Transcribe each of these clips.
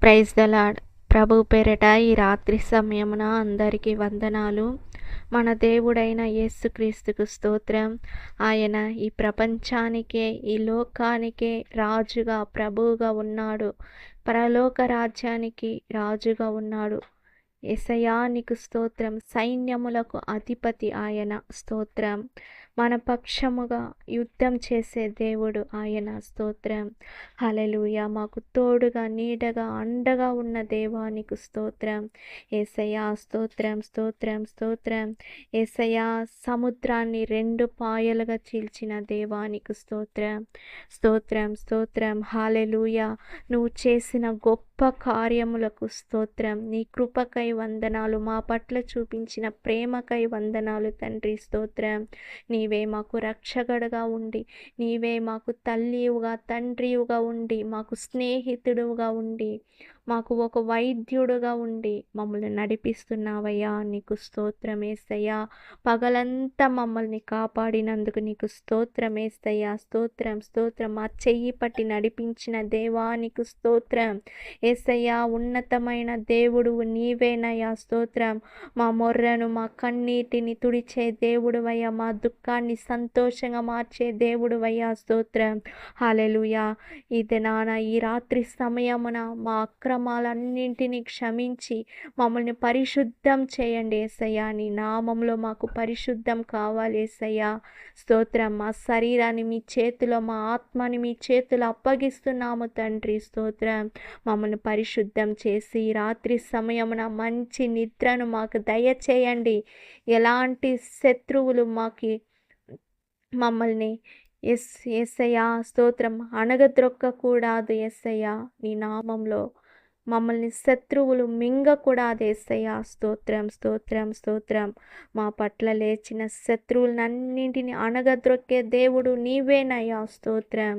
Praise the lord. ప్రభు పేరిట ఈ రాత్రి సమయమున అందరికీ వందనాలు. మన దేవుడైన యేసుక్రీస్తుకు స్తోత్రం. ఆయన ఈ ప్రపంచానికే, ఈ లోకానికే రాజుగా, ప్రభువుగా ఉన్నాడు. పరలోక రాజ్యానికి రాజుగా ఉన్నాడు. యేసయ్యా నీకు స్తోత్రం. సైన్యములకు అధిపతి ఆయన. స్తోత్రం. మన పక్షముగా యుద్ధం చేసే దేవుడు ఆయన. స్తోత్రం. హల్లెలూయా. మాకు తోడుగా, నీడగా, అండగా ఉన్న దేవానికి స్తోత్రం. యేసయ్యా స్తోత్రం, స్తోత్రం, స్తోత్రం. యేసయ్యా సముద్రాన్ని 2 పాయలుగా చీల్చిన దేవానికి స్తోత్రం, స్తోత్రం, స్తోత్రం. హల్లెలూయా. నువ్వు చేసిన గొప్ప కార్యములకు స్తోత్రం. నీ కృపకై వందనాలు. మా పట్ల చూపించిన ప్రేమకై వందనాలు తండ్రి. స్తోత్రం. నీవే మాకు రక్షకుడుగా ఉండి, నీవే మాకు తల్లివుగా, తండ్రివుగా ఉండి, మాకు స్నేహితుడుగా ఉండి, మాకు ఒక వైద్యుడుగా ఉండి మమ్మల్ని నడిపిస్తున్నావయ్యా. నీకు స్తోత్రం యేసయ్యా. పగలంతా మమ్మల్ని కాపాడినందుకు నీకు స్తోత్రం యేసయ్యా. స్తోత్రం, స్తోత్రం. మా చెయ్యి పట్టి నడిపించిన దేవానికి స్తోత్రం యేసయ్యా. ఉన్నతమైన దేవుడు నీవేనయ్యా. స్తోత్రం. మా మొర్రను, మా కన్నీటిని తుడిచే దేవుడువయ్యా. మా దుఃఖాన్ని సంతోషంగా మార్చే దేవుడువయ్యా. స్తోత్రం. హల్లెలూయా. ఈ రాత్రి సమయమున మా అక్రమాలన్నింటినీ క్షమించి మమ్మల్ని పరిశుద్ధం చేయండి యేసయ్యా. నీ నామంలో మాకు పరిశుద్ధం కావాలి యేసయ్యా. స్తోత్రం. మా శరీరాన్ని మీ చేతిలో, మా ఆత్మని మీ చేతిలో అప్పగిస్తున్నాము తండ్రి. స్తోత్రం. మమ్మల్ని పరిశుద్ధం చేసి రాత్రి సమయమున మంచి నిద్రను మాకు దయచేయండి. ఎలాంటి శత్రువులు మమ్మల్ని యేసయ్యా స్తోత్రం అణగద్రొక్కకూడదు యేసయ్యా. నీ నామంలో మమ్మల్ని శత్రువులు మింగకూడదు యేసయ్యా. స్తోత్రం, స్తోత్రం, స్తోత్రం. మా పట్ల లేచిన శత్రువులన్నింటినీ అణగద్రొక్కే దేవుడు నీవేనయ్యా. స్తోత్రం.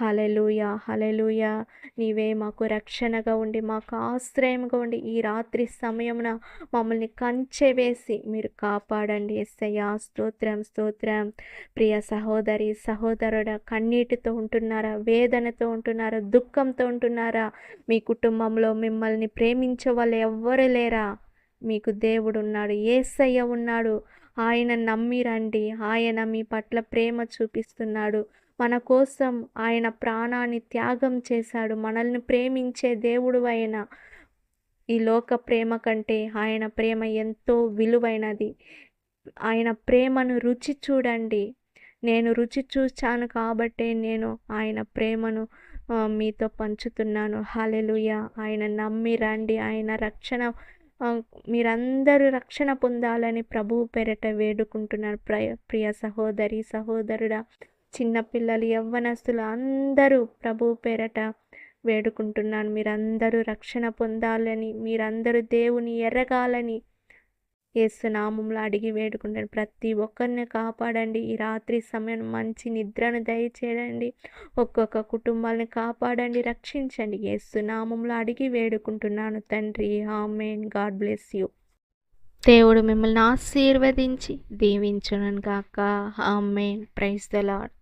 హల్లెలూయా, హల్లెలూయా. నీవే మాకు రక్షణగా ఉండి, మాకు ఆశ్రయంగా ఉండి, ఈ రాత్రి సమయమున మమ్మల్ని కంచె వేసి మీరు కాపాడండి యేసయ్యా. స్తోత్రం, స్తోత్రం. ప్రియ సహోదరి, సహోదరుడా, కన్నీటితో ఉంటున్నారా? వేదనతో ఉంటున్నారా? దుఃఖంతో ఉంటున్నారా? మీ కుటుంబంలో మిమ్మల్ని ప్రేమించే వాళ్ళు ఎవ్వరు లేరా? మీకు దేవుడు ఉన్నాడు, యేసయ్య ఉన్నాడు. ఆయన నమ్మి రండి. ఆయన మీ పట్ల ప్రేమ చూపిస్తున్నాడు. మన కోసం ఆయన ప్రాణాన్ని త్యాగం చేశాడు. మనల్ని ప్రేమించే దేవుడు ఆయన. ఈ లోక ప్రేమ కంటే ఆయన ప్రేమ ఎంతో విలువైనది. ఆయన ప్రేమను రుచి చూడండి. నేను రుచి చూచాను కాబట్టే నేను ఆయన ప్రేమను మీతో పంచుతున్నాను. హల్లెలూయా. ఆయన నమ్మి రండి. ఆయన రక్షణ మీరందరూ రక్షణ పొందాలని ప్రభువు పేరిట వేడుకుంటున్నాను. ప్రియ సహోదరి, సహోదరుడా, చిన్నపిల్లలు, యవ్వనస్తులు అందరూ ప్రభువు పేరిట వేడుకుంటున్నాను. మీరందరూ రక్షణ పొందాలని, మీరందరూ దేవుని ఎరగాలని యేసు నామములో అడిగి వేడుకుంటాను. ప్రతి ఒక్కరిని కాపాడండి. ఈ రాత్రి సమయం మంచి నిద్రను దయచేయండి. ఒక్కొక్క కుటుంబాలను కాపాడండి, రక్షించండి. యేసు నామములో అడిగి వేడుకుంటున్నాను తండ్రి. ఆమేన్. God bless you. దేవుడు మిమ్మల్ని ఆశీర్వదించి దీవించును గాక. ఆమేన్. Praise the lord.